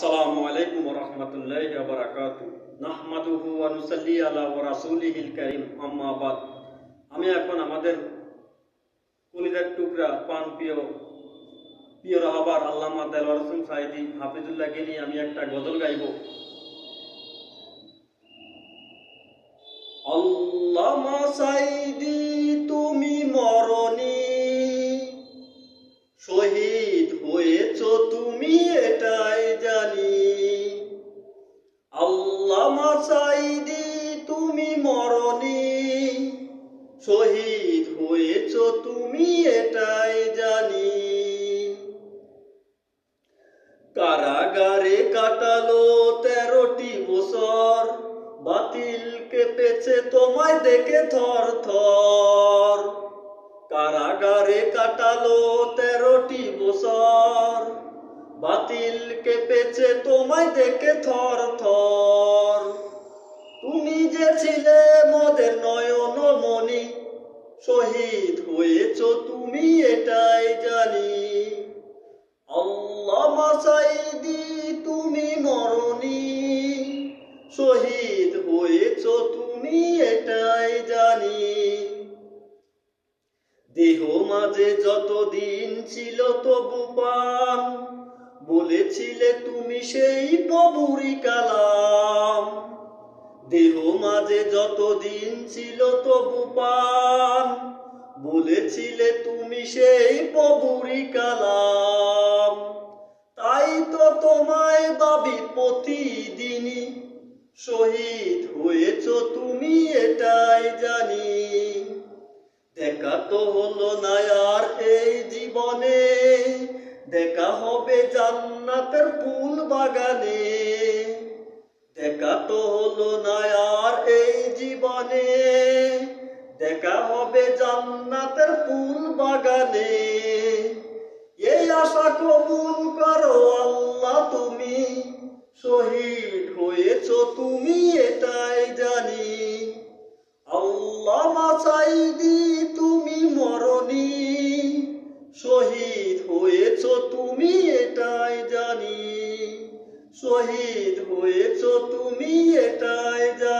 আসসালামু আলাইকুম ওয়া রাহমাতুল্লাহি ওয়া বারাকাতুহু নাহমাদুহু ওয়া নুসাল্লি আলা ওয়া রাসূলিহিল কারীম আম্মা বাদ। আমি এখন আমাদের কলিজার টুকরা প্রিয় রাহবার আল্লামা দেলোয়ার হোসেন সাঈদী হাফিজুল্লাহকে নিয়ে আমি একটা গজল গাইব। আল্লামা সাঈদী তুমি মরণী, শহীদ হয়েছো তুমি এটাই জানি। আল্লামা সাঈদী তুমি মরণী, শহীদ হয়েছো তুমি এটাই জানি। কারাগারে কাটালো 13টি বছর, বাতিল কেঁপেছে তোমায় দেখে থর থর। কারাগারে কাটালো 13টি বছর, বাতিল কেঁপেছে তোমায় দেখে থর থর। তুমি যে ছিলে মোদের নয়ন মনি, শহীদ হয়েছো তুমি এটাই জানি। আল্লামা সাঈদী তুমি মরণী, শহীদ হয়েছো তুমি এটাই জানি। দেহ মাঝে যতদিন ছিল তবু পান, বলেছিলে তুমি সেই প্রভুরই কালাম। দেহ মাঝে যতদিন ছিল তবু পান, বলেছিলে তুমি সেই প্রভুরই কালাম। তাই তো তোমায় ভাবি প্রতিদিনই, শহীদ হয়েছো তুমি এটাই জানি। দেখা তো হলো না আর এই জীবনে, দেখা হবে জান্নাতের ফুল বাগানে। দেখা তো হলো না আর এই জীবনে, দেখা হবে জান্নাতের ফুল বাগানে। এই আশা কবুল করো আল্লাহ তুমি, শহীদ হয়েছো তুমি এটাই জানি। আল্লামা সাঈদী তুমি মরণী, শহীদ হয়েছো তুমি এটাই জানি। শহীদ হয়েছো তুমি এটাই জানি।